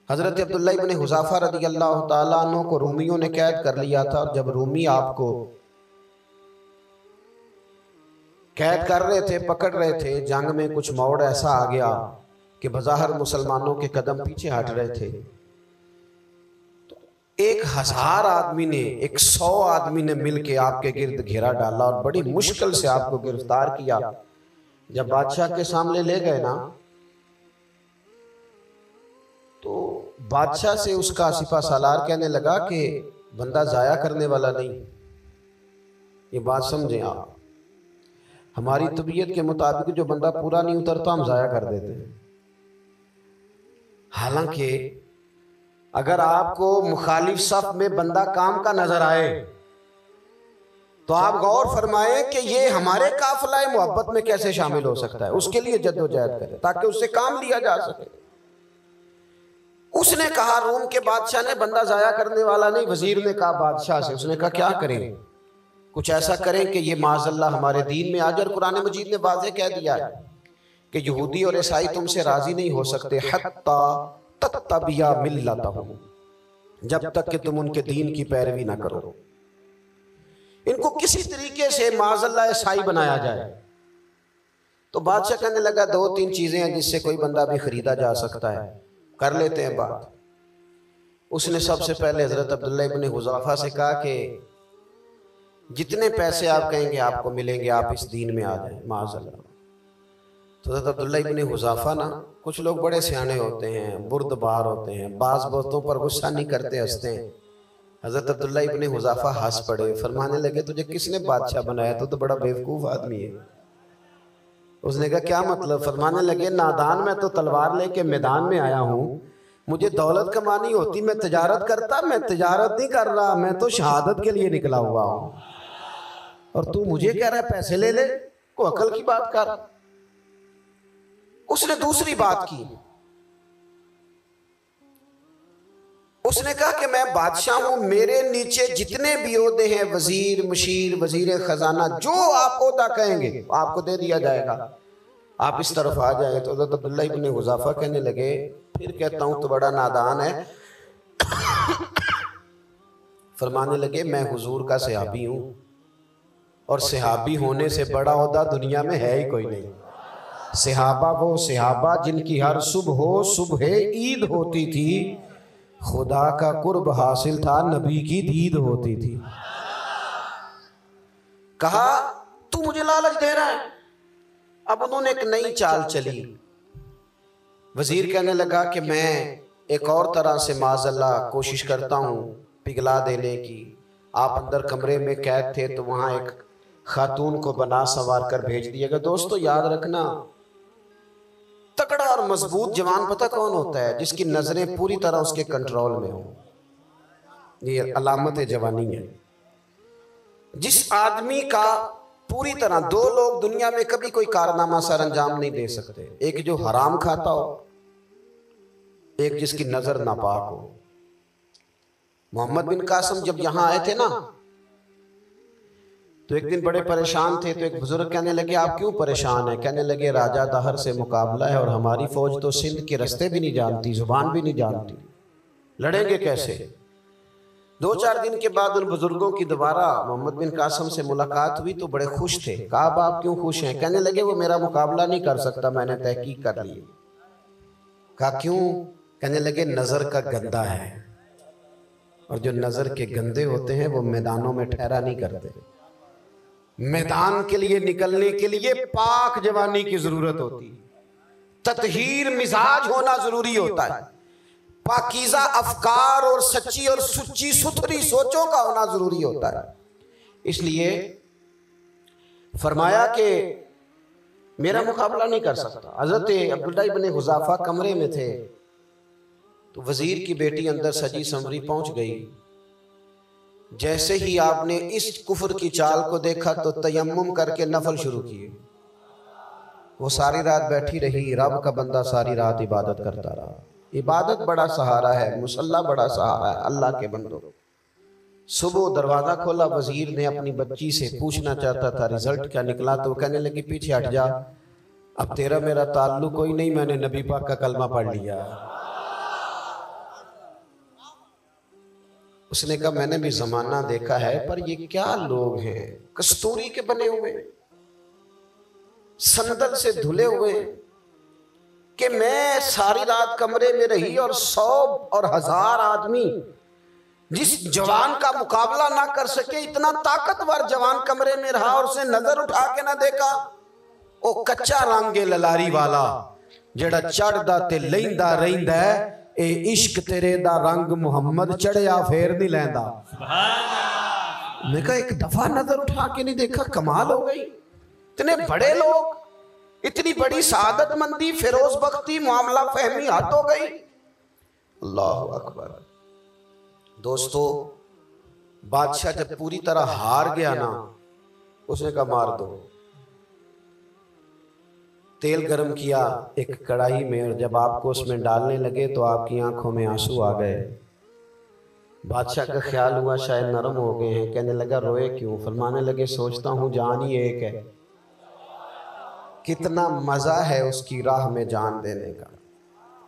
हज़रत अब्दुल्लाह इब्न हुज़ाफ़ा रज़ियल्लाहु ताला अन्हु को रूमियों ने कैद कर लिया था। जब रूमी आपको कैद कर रहे थे, पकड़ रहे थे, जंग में कुछ मोड़ ऐसा आ गया कि बज़ाहिर मुसलमानों के कदम पीछे हट रहे थे। 1000 आदमी ने, 100 आदमी ने मिलके आपके गिर्द घेरा डाला और बड़ी मुश्किल से आपको गिरफ्तार किया। जब बादशाह के सामने ले गए ना, तो बादशाह से उसका सिपा सालार कहने लगा कि बंदा जाया करने वाला नहीं। ये बात समझें आप, हमारी तबीयत के मुताबिक जो बंदा पूरा नहीं उतरता हम जाया कर देते हैं। हालांकि अगर आपको मुखालिफ सफ में बंदा काम का नजर आए तो आप गौर फरमाएं कि ये हमारे काफिला मोहब्बत में कैसे शामिल हो सकता है, उसके लिए जद्दोजहद करें ताकि उससे काम लिया जा सके। उसने कहा, रोम के बादशाह ने, बंदा जाया करने वाला नहीं। वजीर ने कहा बादशाह से, उसने कहा क्या करें, कुछ ऐसा करें कि ये माज़अल्लाह हमारे दीन में आ जाए। और कुरान मजीद ने वाज़ेह कह दिया है कि यहूदी और ईसाई तुमसे राजी नहीं हो सकते हत्ता तत्तबिया मिल्लतहुम, जब तक कि तुम उनके दीन की पैरवी ना करो। इनको किसी तरीके से माज़अल्लाह ईसाई बनाया जाए। तो बादशाह कहने लगा 2-3 चीजें हैं जिससे कोई बंदा भी खरीदा जा सकता है, कर लेते हैं बात। उसने सबसे पहले हजरत अब्दुल्लाह इब्न हुज़ाफ़ा से कहा कि जितने पैसे आप कहेंगे आपको मिलेंगे, आप इस दीन में आ जाएं माज़अल्लाह। तो हजरत अब्दुल्लाह इब्न हुज़ाफ़ा ना, कुछ लोग बड़े सियाने होते हैं, बुर्दबार होते हैं, बाज़ बातों पर गुस्सा नहीं करते, हंसते हैं। हजरत अब्दुल्लाह इब्न हुज़ाफ़ा हंस पड़े, फरमाने लगे तुझे किसने बादशाह बनाया, तो बड़ा बेवकूफ़ आदमी है। उसने कहा क्या मतलब? फरमाने लगे नादान, मैं तो तलवार लेके मैदान में आया हूँ, मुझे दौलत कमानी होती मैं तिजारत करता, मैं तिजारत नहीं कर रहा, मैं तो शहादत के लिए निकला हुआ हूँ। और तू मुझे कह रहा है पैसे ले ले, को अकल की बात कर। उसने दूसरी बात की, उसने कहा कि मैं बादशाह हूं, मेरे नीचे जितने भी ओहदे हैं, वजीर, मुशीर, वजीर खजाना, जो आप ओहदा कहेंगे आपको दे दिया जाएगा, आप इस तरफ आ जाए। तो हज़रत अब्दुल्लाह इब्न हुज़ाफ़ा कहने लगे फिर कहता हूं तो बड़ा नादान है। फरमाने लगे मैं हुजूर का सहाबी हूं और सहाबी होने से बड़ा ओहदा दुनिया में है ही कोई नहीं। सहाबा वो सहाबा जिनकी हर सुबह ईद होती थी, खुदा का कुर्ब हासिल था, नबी की दीद होती थी। कहा तू मुझे लालच दे रहा है। अब उन्होंने एक नई चाल चली। वजीर कहने लगा कि मैं एक और तरह से माज़अल्लाह कोशिश करता हूँ पिघला देने की। आप अंदर कमरे में कैद थे तो वहां एक खातून को बना संवार कर भेज दिएगा। दोस्तों याद रखना, तगड़ा और मजबूत जवान पता कौन होता है? जिसकी नजरें पूरी तरह उसके कंट्रोल में हो। ये अलामत जवानी है। जिस आदमी का पूरी तरह, 2 लोग दुनिया में कभी कोई कारनामा सर अंजाम नहीं दे सकते, एक जो हराम खाता हो, एक जिसकी नजर नापाक हो। मोहम्मद बिन कासिम जब यहां आए थे ना, तो एक दिन बड़े परेशान थे। तो एक बुजुर्ग कहने लगे आप क्यों परेशान हैं? कहने लगे राजा दहर से मुकाबला है और हमारी फौज तो सिंध के रास्ते भी नहीं जानती, जुबान भी नहीं जानती, लड़ेंगे कैसे? 2-4 दिन के बाद उन बुजुर्गों की दोबारा मोहम्मद बिन कासिम से मुलाकात हुई तो बड़े खुश थे। कहा आप क्यों खुश हैं? कहने लगे वो मेरा मुकाबला नहीं कर सकता, मैंने तहकीक कर ली। कहा क्यों? कहने लगे नजर का गंदा है, और जो नजर के गंदे होते हैं वो मैदानों में ठहरा नहीं करते। मैदान के लिए निकलने के लिए पाक जवानी की जरूरत होती है, ततहीर मिजाज होना जरूरी होता है, पाकीज़ा अफकार और सच्ची और सुच्ची सुथरी सोचों का होना जरूरी होता है। इसलिए फरमाया कि मेरा मुकाबला नहीं कर सकता। हजरत अब्दुल्लाह इब्न हुज़ाफ़ा कमरे में थे तो वजीर की बेटी अंदर सजी संवरी पहुंच गई। जैसे ही आपने इस कुफर की चाल को देखा तो तयम्मुम करके नफल शुरू किए। वो सारी रात बैठी रही, रब का बंदा सारी रात इबादत करता रहा। इबादत बड़ा सहारा है, मुसल्ला बड़ा सहारा है अल्लाह के बंदों। सुबह दरवाजा खोला, वजीर ने अपनी बच्ची से पूछना चाहता था रिजल्ट क्या निकला, तो कहने लगी पीछे हट जा, अब तेरा मेरा ताल्लुक कोई नहीं, मैंने नबी पाक का कलमा पढ़ लिया। उसने कहा मैंने भी जमाना देखा है, पर ये क्या लोग हैं, कस्तूरी के बने हुए, संदल से धुले हुए, कि मैं सारी रात कमरे में रही और 100 और 1000 आदमी जिस जवान का मुकाबला ना कर सके, इतना ताकतवर जवान कमरे में रहा और उसने नजर उठा के ना देखा। ओ कच्चा रंगे ललारी वाला जेड़ा चढ़दा ते लैंदा रहिंदा है, ए इश्क तेरे दा रंग मुहम्मद चढ़िया फेर नहीं लैंदा। मैं कहा एक दफा नजर उठा के नहीं देखा, कमाल हो गई। इतने बड़े लोग, इतनी बड़ी सादत मंदी, फिरोज बख्ती, मामला फहमी हद हो गई। अल्लाह अकबर। दोस्तों, बादशाह जब पूरी तरह हार गया ना, उसने कहा मार दो। तेल गरम किया एक कढ़ाई में, और जब आपको उसमें डालने लगे तो आपकी आंखों में आंसू आ गए। बादशाह का ख्याल हुआ शायद नरम हो गए हैं। कहने लगा रोए क्यों? फरमाने लगे सोचता हूं जान ही एक है, कितना मजा है उसकी राह में जान देने का,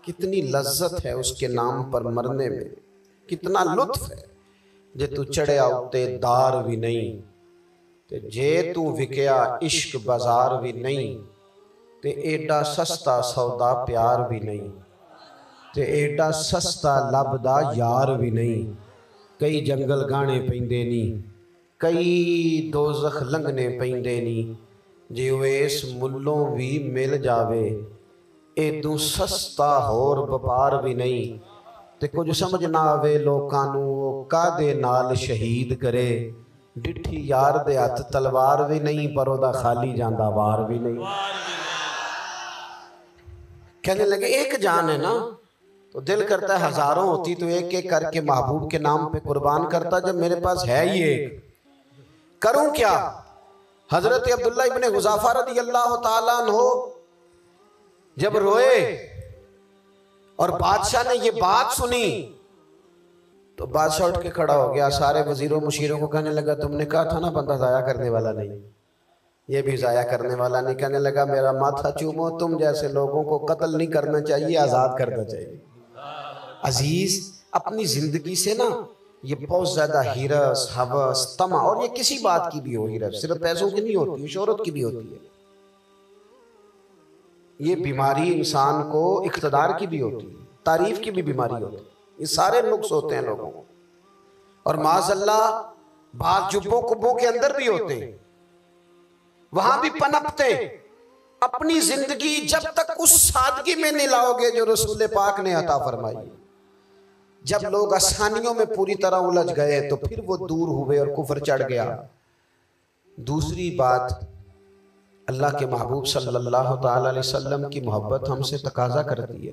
कितनी लज्जत है उसके नाम पर मरने में, कितना लुत्फ है। जे तू चढ़िया उत्ते दार भी नहीं, ते जे तू विकया इश्क बाजार भी नहीं, ते एडा सस्ता सौदा प्यार भी नहीं, ते एडा सस्ता लभदा यार भी नहीं। कई जंगल गाने पैंदे नी, कई दोज़ख लंघने पैंदे नी, जे इस मुल्लों भी मिल जावे, एदू सस्ता होर व्यापार भी नहीं। ते कुछ समझ ना आवे लोकां नूं कादे नाल शहीद करे, डिठी यार दे हथ तलवार भी नहीं, पर ओदा खाली जांदा वार भी नहीं। कहने लगे एक जान है ना, तो दिल करता है हजारों होती तो एक एक करके महबूब के नाम पे कुर्बान करता, जब मेरे पास है ही एक, करूं क्या? हजरत अब्दुल्ला इब्ने हुज़ाफा रज़ियल्लाहु ताला अन्हु जब रोए और बादशाह ने ये बात सुनी, तो बादशाह उठ के खड़ा हो गया, सारे वजीरों मुशीरों को कहने लगा तुमने कहा था ना बंदा जाया करने वाला नहीं, ये भी जाया करने वाला नहीं। कहने लगा मेरा माथा चूमो, तुम जैसे लोगों को कत्ल नहीं करना चाहिए, आज़ाद करना चाहिए। अजीज, अपनी जिंदगी से ना ये बहुत ज्यादा हिरस, हवस, तमा, और ये किसी बात की भी हो, हिरस सिर्फ पैसों की नहीं होती, शोहरत की भी होती है। ये बीमारी इंसान को इख्तिदार की भी होती है, तारीफ की भी बीमारी होती है, ये सारे नुक्स होते हैं लोगों को। और माज़अल्लाह बात जुब्बों कुब्बों के अंदर भी होते हैं, वहां भी पनपते। अपनी जिंदगी जब तक उस सादगी में नहीं लाओगे जो रसूल पाक ने अता फरमाई, जब लोग आसानियों में पूरी तरह उलझ गए तो फिर वो दूर हुए और कुफर चढ़ गया। दूसरी बात, अल्लाह के महबूब सल्लल्लाहु ताला अलैहि वसल्लम की मोहब्बत हमसे तकाजा करती है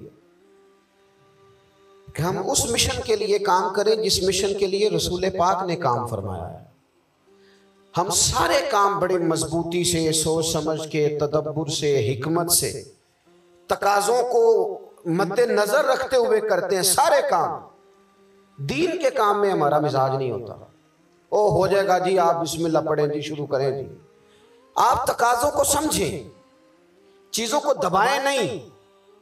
कि हम उस मिशन के लिए काम करें जिस मिशन के लिए रसूल पाक ने काम फरमाया है। हम सारे काम बड़े मजबूती से, सोच समझ के, तदब्बुर से, हिकमत से, तकाज़ों को मद्देनजर रखते हुए करते हैं सारे काम। दीन के काम में हमारा मिजाज नहीं होता, ओ हो जाएगा जी, आप बिस्मिल्लाह पढ़ें जी, शुरू करें जी। आप तकाज़ों को समझें, चीजों को दबाएं नहीं,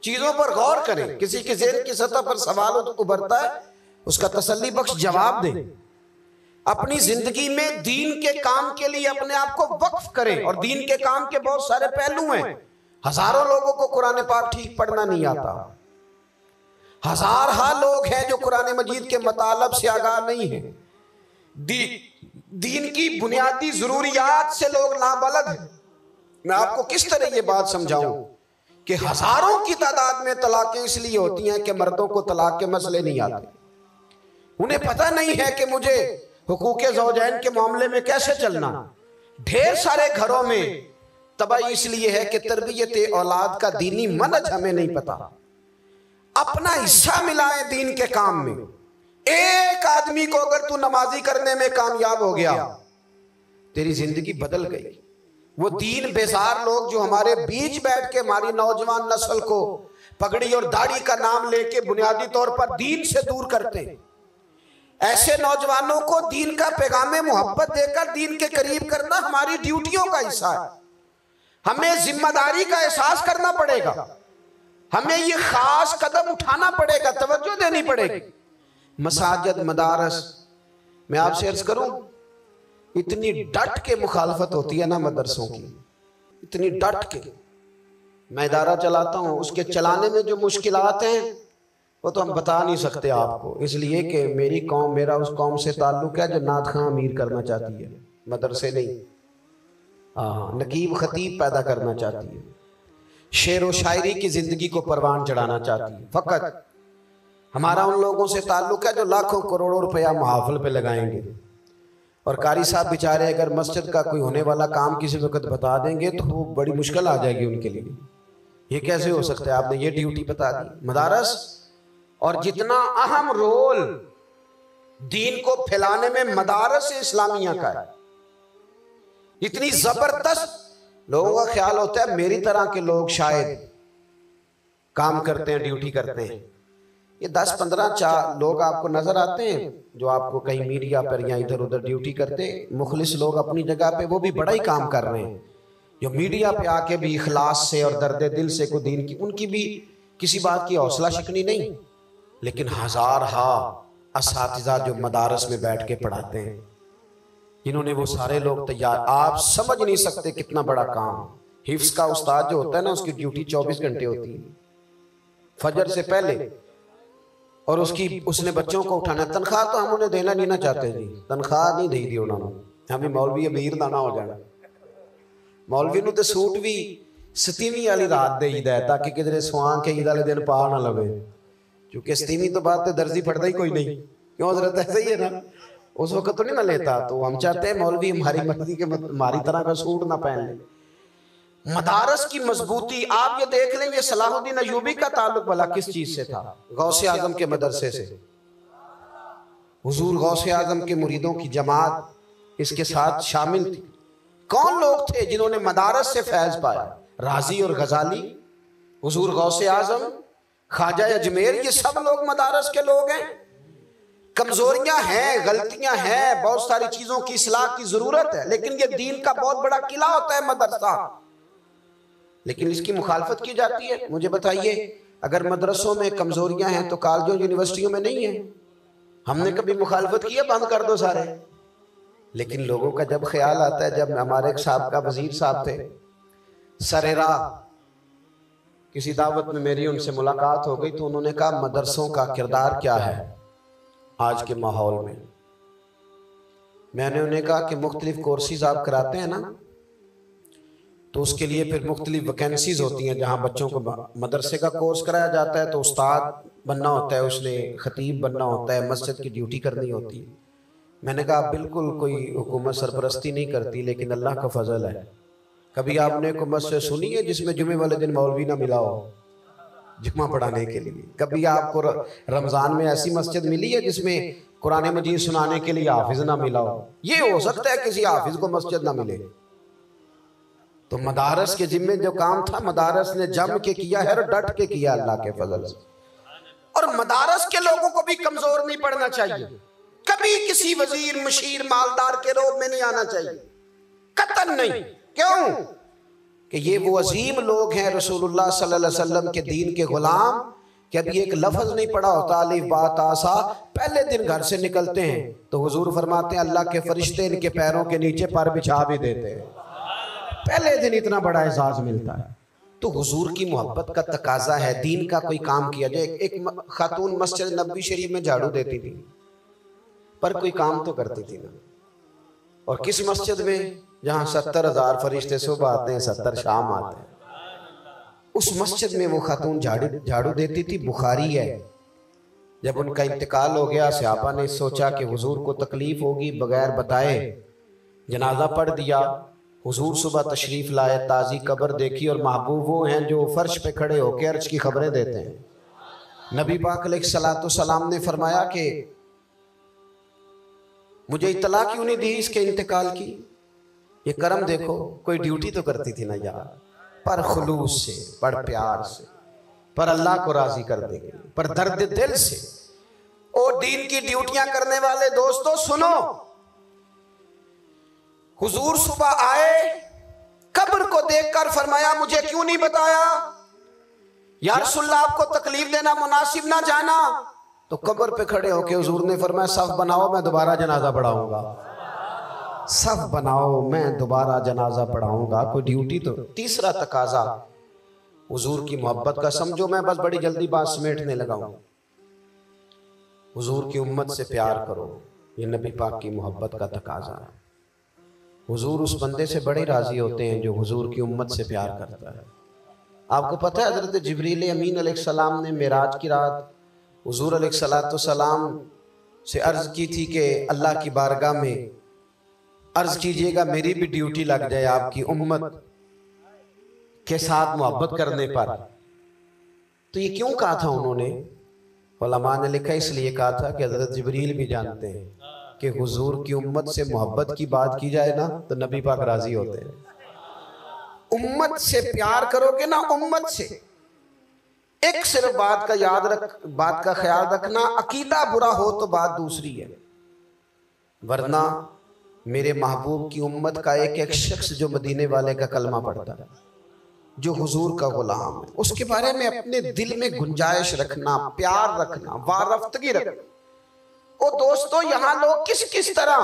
चीजों पर गौर करें। किसी के ज़हन की सतह पर सवाल उभरता है, उसका तसल्ली बख्श जवाब दें। अपनी जिंदगी में दीन के काम के लिए अपने आप को वक्फ करें। और दीन के काम के बहुत सारे पहलू हैं। हजारों लोगों को कुरान पाक ठीक पढ़ना नहीं आता, हजारहा लोग हैं जो कुरान मजीद के मतलब से आगाह नहीं है। दीन की बुनियादी जरूरियात से लोग नाबलद हैं। मैं आपको किस तरह ये बात समझाऊं कि हजारों की तादाद में तलाकें इसलिए होती हैं कि मर्दों को तलाक के मसले नहीं आते। उन्हें पता नहीं है कि मुझे हुकूके ज़ौजैन के मामले में कैसे चलना। ढेर सारे घरों में तबाही इसलिए है कि तरबियत औलाद का दीनी मनहज हमें नहीं पता। अपना हिस्सा मिलाए दीन के काम में। एक आदमी को अगर तू नमाजी करने में कामयाब हो गया, तेरी जिंदगी बदल गई। वो दीन बेजार लोग जो हमारे बीच बैठ के हमारी नौजवान नस्ल को पगड़ी और दाढ़ी का नाम लेके बुनियादी तौर पर दीन से दूर करते हैं, ऐसे नौजवानों को दीन का पैगाम मोहब्बत देकर दीन के करीब करना हमारी ड्यूटियों का हिस्सा है। हमें जिम्मेदारी का एहसास करना पड़ेगा, हमें ये खास कदम उठाना पड़ेगा, तवज्जो देनी पड़ेगी। मसाजिद, मदारस, मैं आपसे अर्ज करूं, इतनी डट के मुखालफत होती है ना मदरसों की, इतनी डट के। मैं इदारा चलाता हूं, उसके चलाने में जो मुश्किलात हैं वो तो हम बता नहीं सकते आपको, इसलिए कि मेरी कौम, मेरा उस कौम से ताल्लुक है जो नात खां अमीर करना चाहती है, मदरसे नहीं। हाँ, नकीब खतीब पैदा करना चाहती है, शेर व शायरी की जिंदगी को परवान चढ़ाना चाहती है। फकत हमारा उन लोगों से ताल्लुक है जो लाखों करोड़ों रुपया महफिल पे लगाएंगे, और कारी साहब बेचारे अगर मस्जिद का कोई होने वाला काम किसी वक्त बता देंगे तो वो बड़ी मुश्किल आ जाएगी उनके लिए। ये कैसे हो सकता है, आपने ये ड्यूटी बता दी। मदारस और जितना अहम रोल दीन को फैलाने में मदारस इस्लामिया का है, इतनी जबरदस्त। लोगों का ख्याल होता है मेरी तरह के लोग शायद काम करते हैं, ड्यूटी करते हैं। ये 10-15 लोग आपको नजर आते हैं जो आपको कहीं मीडिया पर या इधर उधर ड्यूटी करते, मुखलिस लोग अपनी जगह पे, वो भी बड़ा ही काम कर रहे हैं, जो मीडिया पे आके भी इखलास से और दर्द दिल से को दीन की, उनकी भी किसी बात की हौसला शिकनी नहीं। लेकिन हजार असातिज़ा जो मदारस में बैठ के पढ़ाते हैं, जिन्होंने वो सारे लोग तैयार, आप समझ नहीं सकते कितना बड़ा काम। हिफ्स का उस्ताद जो होता है ना, उसकी ड्यूटी 24 घंटे होती है, फजर से पहले, और उसने बच्चों को उठाना। तनख्वाह तो हम उन्हें देना नहीं ना चाहते जी, तनख्वाह नहीं दी थी उन्होंने, हमें मौलवी अमीर दाना हो जाना। मौलवी नूं ते सूट भी 27वीं वाली रात दे ईद है, ताकि किधरे स्वां के ईद वाले दिन पा ना लवे, क्योंकि 27वीं तो बाद दर्जी फटता ही कोई नहीं। क्यों हजरत, ऐसा ही है ना, उस वक्त तो नहीं ना लेता। तो हम चाहते हैं मौलवी हमारी मर्जी के, हमारी तरह का सूट ना पहन ले। मदारस की मजबूती आप ये देख लेंगे, सलाहुद्दीन अयूबी का ताल्लुक भला किस चीज से था? गौसे आजम के मदरसे से। हुजूर गौसे आजम के मुरीदों की जमात इसके साथ शामिल थी। कौन लोग थे जिन्होंने मदारस से फैज पाया? राजी और गजाली, हुजूर गौसे आजम, ख्वाजा अजमेर, ये सब लोग मदारस के लोग हैं। कमजोरियां हैं, गलतियां हैं, बहुत सारी चीजों की इस्लाह की जरूरत है, लेकिन ये दीन का बहुत बड़ा किला होता है मदरसा। लेकिन इसकी मुखालफत की जाती है। मुझे बताइए, अगर मदरसों में कमजोरियां हैं तो कॉलेजों यूनिवर्सिटियों में नहीं है? हमने कभी मुखालफत की है, बंद कर दो सारे? लेकिन लोगों का जब ख्याल आता है, जब हमारे एक साहब का वजीर साहब थे सरेरा, किसी दावत में मेरी उनसे मुलाकात हो गई, तो उन्होंने कहा मदरसों का किरदार क्या है आज के माहौल में। मैंने उन्हें कहा कि मुख्तलिफ कोर्सेज आप कराते हैं ना, तो उसके लिए फिर मुख्तलिफ वैकेंसीज होती हैं जहाँ बच्चों को मदरसे का कोर्स कराया जाता है, तो उस्ताद बनना होता है, उसने खतीब बनना होता है, मस्जिद की ड्यूटी करनी होती है। मैंने कहा बिल्कुल कोई हुकूमत सरपरस्ती नहीं करती, लेकिन अल्लाह का फजल है। कभी आपने को मस्जिद सुनी है जिसमें जुमे वाले दिन मौलवी ना मिला हो जुम्मा पढ़ाने के लिए? कभी आपको रमजान में ऐसी मस्जिद मिली है जिसमें कुरान मजीद सुनाने के लिए हाफिज ना मिला हो? ये हो सकता है किसी हाफिज को मस्जिद ना मिले। तो मदारस के जिम्मे जो काम था, मदारस ने जम के किया है और डट के किया अल्लाह के फजल से। और मदारस के लोगों को भी कमजोर नहीं पड़ना चाहिए, कभी किसी वजीर, मशीर, मालदार के रोब में नहीं आना चाहिए, कतन नहीं। क्यों? कि ये वो अजीम लोग हैं, रसूलुल्लाह सल्लल्लाहु अलैहि वसल्लम के दीन के गुलाम, कि अभी एक लफ्ज नहीं पढ़ा होता अलिफ बा ता सा, पहले दिन घर से निकलते हैं तो हुजूर फरमाते हैं अल्लाह के फरिश्ते इनके पैरों के नीचे पर बिछा भी देते हैं। पहले दिन इतना बड़ा एहसास मिलता है। तो हुजूर की मोहब्बत का तकाजा है, दीन का कोई काम किया जाए। एक खातून मस्जिद नबी शरीफ में झाड़ू देती थी, पर कोई काम तो करती थी ना। और किस मस्जिद में? जहाँ 70,000 फरिश्ते सुबह आते हैं, 70 शाम आते हैं। उस मस्जिद में वो खातून झाड़ू देती थी। बुखारी है, जब उनका इंतकाल हो गया, सहाबा ने सोचा कि हुजूर को तकलीफ होगी, बगैर बताए जनाजा पढ़ दिया। हुजूर सुबह तशरीफ लाए, ताजी कब्र देखी, और महबूब वो हैं जो फर्श पे खड़े होकर अर्ज की खबरें देते हैं। नबी पाक अलैहिस्सलातु सलाम ने फरमाया कि मुझे इत्तला क्यों नहीं दी इसके इंतकाल की? ये करम देखो, कोई ड्यूटी तो करती थी ना यार, पर खुलूस से, पर प्यार से, पर अल्लाह को राजी कर देंगे, पर दर्द दिल से। और दीन की ड्यूटियां करने वाले दोस्तों सुनो, हुजूर सुबह आए, कब्र को देखकर फरमाया मुझे क्यों नहीं बताया? या रसूलल्लाह, आपको तकलीफ देना मुनासिब ना जाना, तो कब्र पे खड़े होके हुजूर ने फरमाया सफ बनाओ मैं दोबारा जनाजा पढ़ाऊंगा, सफ बनाओ मैं दोबारा जनाजा पढ़ाऊंगा। कोई ड्यूटी तो। तीसरा तकाजा हुजूर की मोहब्बत का। समझो मैं बस बड़ी जल्दी बात समेटने लगा हूं। हुजूर की उम्मत से प्यार करो, ये नबी पाक की मोहब्बत का तकाजा है। हुजूर उस बंदे से बड़े राजी होते हैं जो हुजूर की उम्मत से प्यार करता है। आपको पता है हज़रत जिब्रील अमीन अलैहिस्सलाम ने मेराज की रात हुजूर अलैहिस्सलाम से अर्ज की थी कि अल्लाह की बारगाह में अर्ज कीजिएगा मेरी भी ड्यूटी लग जाए आपकी उम्मत के साथ मोहब्बत करने पर। तो ये क्यों कहा था उन्होंने? उलमा ने लिखा इसलिए कहा था कि हज़रत जिब्रील भी जानते हैं कि हुजूर की उम्मत से मोहब्बत की बात की जाए ना तो नबी पाक राजी होते हैं। उम्मत से प्यार करोगे ना, उम्मत से। एक सिर्फ बात का ख्याल रखना, अकीदा बुरा हो तो बात दूसरी है, वरना मेरे महबूब की उम्मत का एक एक शख्स जो मदीने वाले का कलमा पढ़ता है, जो हुजूर का गुलाम है, उसके बारे में अपने दिल में गुंजाइश रखना, प्यार रखना, वारफ्तगी रखना। ओ दोस्तों, यहां लोग किस किस तरह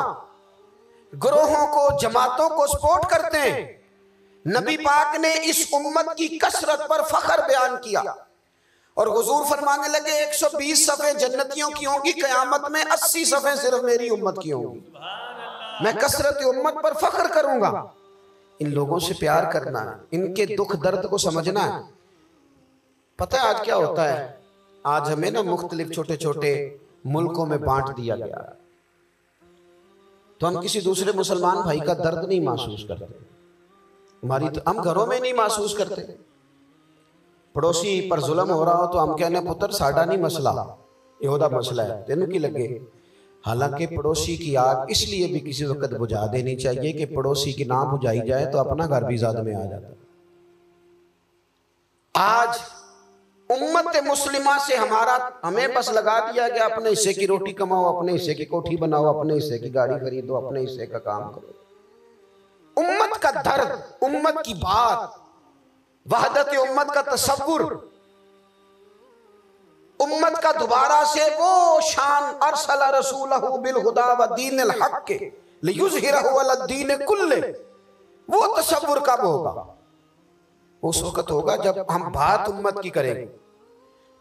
ग्रोहों को, जमातों को सपोर्ट करते हैं। नबी पाक ने इस उम्मत की कसरत पर फख्र बयान किया और हुजूर फरमाने लगे 120 सफ़े जन्नतियों की होंगी, क़यामत में 80 सफ़े सिर्फ मेरी उम्मत की होंगी। मैं कसरत उम्मत पर फख्र करूंगा। इन लोगों से प्यार करना, इनके दुख दर्द को समझना है। पता है आज क्या होता है? आज हमें ना मुख्तलिफ छोटे छोटे मुल्कों में बांट दिया गया, तो हम किसी दूसरे मुसलमान भाई का दर्द नहीं महसूस करते। हमारी तो हम घरों में नहीं महसूस करते। पड़ोसी पर जुल्म हो रहा हो तो हम कहने पुत्र साडा नहीं मसला, यहूदा मसला है, तेनू की लगे। हालांकि पड़ोसी की आग इसलिए भी किसी वक्त बुझा देनी चाहिए कि पड़ोसी की ना बुझाई जाए तो अपना घर भी ज़ाद में आ जाता है। आज उम्मत मुस्लिमा से हमें बस लगा दिया गया अपने हिस्से की रोटी कमाओ, अपने हिस्से की कोठी बनाओ, अपने हिस्से की गाड़ी खरीदो, अपने हिस्से का काम करो। उम्मत का दर्द, उम्मत की बात, वहदत उम्मत का तसव्वुर, उम्मत का दोबारा से वो शान अरसला रसूलहु बिल हुदा व दीनिल हक लियुज़हिरहु अला दीन कुल्ले, वो तसव्वुर कब होगा? उस वक्त होगा जब हम बात उम्मत की करेंगे।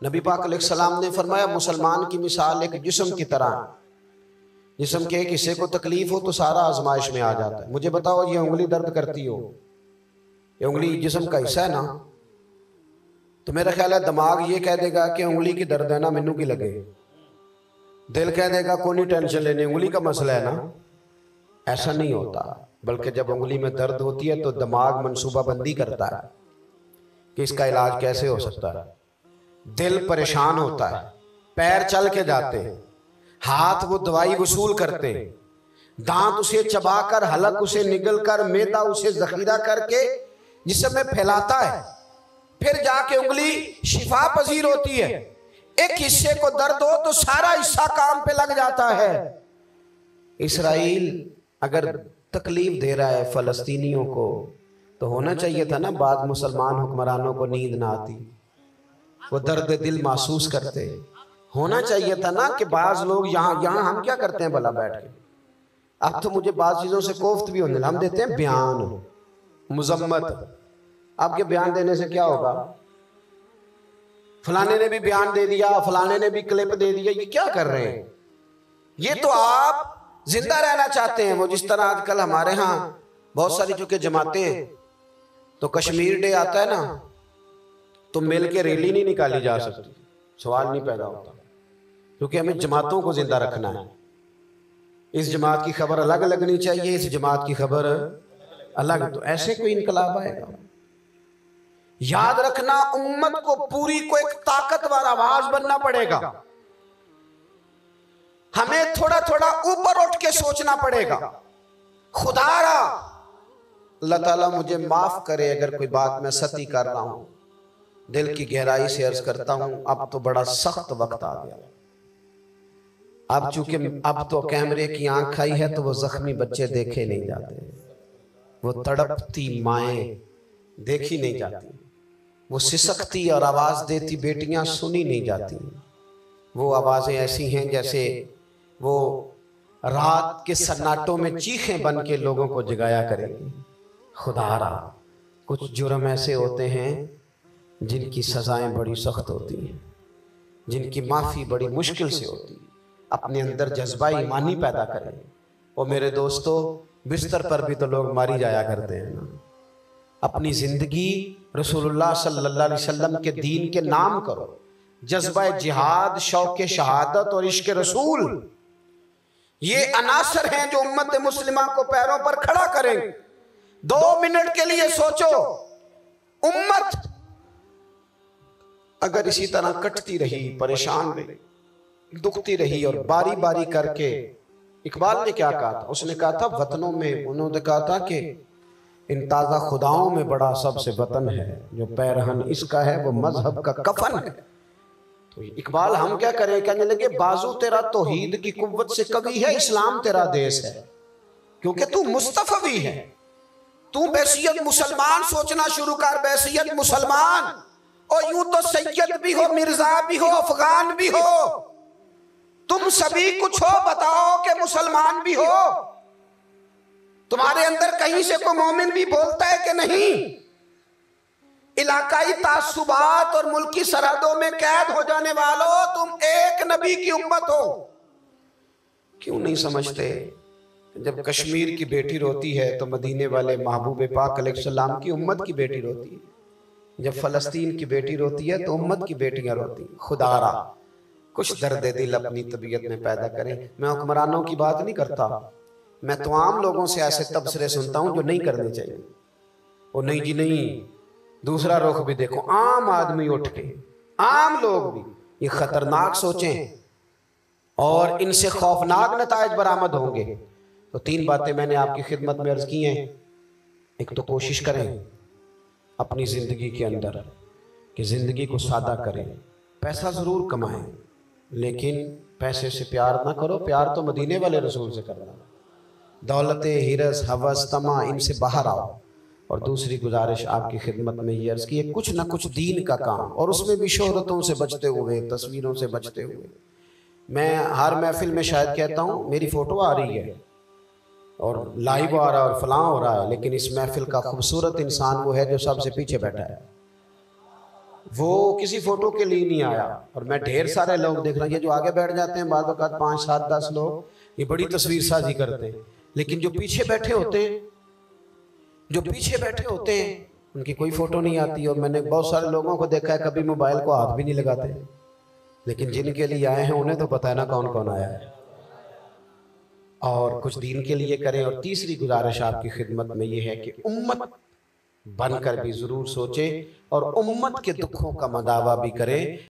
नबी पाक अलैहिस्सलाम ने फरमाया मुसलमान की मिसाल एक जिस्म की तरह है। जिस्म के एक हिस्से को तकलीफ हो तो सारा आजमाइश में आ जाता है। मुझे बताओ, ये उंगली दर्द करती हो, ये उंगली जिस्म का हिस्सा है ना, तो मेरा ख्याल है दिमाग ये कह देगा कि उंगली की दर्द है ना, मैनू की लगे। दिल कह देगा कोई नहीं टेंशन लेनी, उंगली का मसला है ना। ऐसा नहीं होता, बल्कि जब उंगली में दर्द होती है तो दिमाग मनसूबाबंदी करता है कि इसका इलाज कैसे हो सकता है। दिल परेशान होता है, पैर चल के जाते हैं, हाथ वो दवाई वसूल करते हैं, दांत उसे चबाकर, हलक उसे निगल कर, मैदा उसे जखीरा करके जिस्म में फैलाता है, फिर जाके उंगली शिफा पजीर होती है। एक हिस्से को दर्द हो तो सारा हिस्सा काम पे लग जाता है। इसराइल अगर तकलीफ दे रहा है फलस्तीनियों को, तो होना चाहिए था ना बाद मुसलमान हुक्मरानों को नींद ना आती, वो दर्द दिल महसूस करते। होना चाहिए था ना कि बाज लोग यहाँ हम क्या करते हैं भला बैठ के। अब तो मुझे बाज चीज़ों से कोफ्त भी होने, हम देते हैं बयान, मुजम्मत। आपके बयान देने से क्या होगा? फलाने ने भी बयान दे दिया, फलाने ने भी क्लिप दे दिया, ये क्या कर रहे हैं? ये तो आप जिंदा रहना चाहते हैं। वो जिस तरह आजकल हमारे यहाँ बहुत सारी चूंकि जमातें हैं, तो कश्मीर डे आता है ना, तो मिल के रैली नहीं निकाली जा सकती, सवाल नहीं पैदा होता, क्योंकि हमें जमातों को जिंदा रखना है। इस जमात की खबर अलग लगनी चाहिए, इस जमात की खबर अलग। तो ऐसे कोई इनकलाब आएगा? याद रखना, उम्मत को पूरी को एक ताकतवर आवाज बनना पड़ेगा। हमें थोड़ा थोड़ा ऊपर उठ के सोचना पड़ेगा। खुदारा अल्लाह ताला मुझे माफ करे अगर कोई बात मैं सती कर रहा हूं, दिल की गहराई से अर्ज करता हूं, अब तो बड़ा सख्त वक्त आ गया। अब चूंकि अब तो कैमरे की आंख आई है तो वो जख्मी बच्चे देखे नहीं जाते, वो तड़पती माएं देखी नहीं जाती, वो सिसकती और आवाज देती बेटियां सुनी नहीं जाती। वो आवाज़ें ऐसी हैं जैसे वो रात के सन्नाटों में चीखें बन के लोगों को जगाया करेंगी। खुदारा कुछ जुर्म ऐसे होते हैं जिनकी सज़ाएं बड़ी सख्त होती हैं, जिनकी माफ़ी बड़ी मुश्किल से होती है। अपने अंदर जज्बा ईमानी पैदा करें। और मेरे दोस्तों, बिस्तर पर भी तो लोग मारी जाया करते हैं ना। अपनी ज़िंदगी रसूलुल्लाह सल्लल्लाहु अलैहि वसल्लम के दीन के नाम करो। जज्बा जिहाद, शौक़ शहादत और इश्क़ रसूल, ये अनासर हैं जो उम्मत मुस्लिमा को पैरों पर खड़ा करें। 2 मिनट के लिए सोचो, उम्मत अगर इसी तरह कटती रही, परेशान रही, दुखती रही और बारी बारी करके, इकबाल ने क्या कहा था? उसने कहा था वतनों में, उन्होंने कहा था कि इन ताज़ा खुदाओं में बड़ा सबसे वतन है, जो पैरहन इसका है वो मजहब का कफन है। तो इकबाल हम क्या करें? कहने लगे बाजू तेरा तौहीद की कुव्वत से कवी है, इस्लाम तेरा देश है, क्योंकि तू मुस्तफवी है। तू बैसियत मुसलमान सोचना शुरू कर, बैसियत मुसलमान। और यूं तो सैयद भी हो, मिर्जा भी हो, अफगान भी हो, तुम सभी कुछ हो, बताओ कि मुसलमान भी हो। तुम्हारे अंदर कहीं से कोई मोमिन भी बोलता है कि नहीं? इलाकाई तासुबात और मुल्की सरहदों में कैद हो जाने वालों, तुम एक नबी की उम्मत हो। क्यों नहीं समझते? जब कश्मीर की बेटी रोती है तो मदीने वाले महबूब पाक अलैहिस्सलाम की उम्मत की बेटी रोती है। जब फ़लस्तीन की बेटी रोती है तो उम्मत की बेटियां रोती हैं। खुदारा कुछ दर्द दिल अपनी तबीयत में पैदा करें। मैं हुक्मरानों की बात नहीं करता, मैं तो आम लोगों से ऐसे तबसरे सुनता हूं जो नहीं करने चाहिए। वो नहीं जी नहीं, दूसरा रुख भी देखो, आम आदमी उठ के, आम लोग भी ये खतरनाक सोचें और इनसे खौफनाक नतायज बरामद होंगे। तो 3 बातें मैंने आपकी खिदमत में अर्ज की हैं। एक तो कोशिश करें अपनी ज़िंदगी के अंदर कि ज़िंदगी को सादा करें। पैसा ज़रूर कमाएं, लेकिन पैसे से प्यार ना करो, प्यार तो मदीने वाले रसूल से करना। दौलत, हिरस, हवस, तमा, इनसे बाहर आओ। और दूसरी गुजारिश आपकी खिदमत में ये अर्ज़ की है, कुछ ना कुछ दीन का काम, और उसमें भी शोहरतों से बचते हुए, तस्वीरों से बचते हुए। मैं हर महफिल में शायद कहता हूँ मेरी फ़ोटो आ रही है और लाइव आ रहा है और फलां हो रहा है, लेकिन इस महफिल का खूबसूरत इंसान वो है जो सबसे पीछे बैठा है। वो किसी फ़ोटो के लिए नहीं आया। और मैं ढेर सारे लोग देख रहा हूँ, ये जो आगे बैठ जाते हैं बाद वक़्त 5, 7, 10 लोग, ये बड़ी तस्वीर साजी करते हैं, लेकिन जो पीछे बैठे होते हैं, उनकी कोई फ़ोटो नहीं आती। और मैंने बहुत सारे लोगों को देखा है कभी मोबाइल को हाथ भी नहीं लगाते, लेकिन जिनके लिए आए हैं उन्हें तो पता है ना कौन कौन आया है। और कुछ दीन के लिए करें। और तीसरी गुजारिश आपकी खिदमत में ये है कि उम्मत बनकर भी ज़रूर सोचें और उम्मत के दुखों का मदावा भी करें।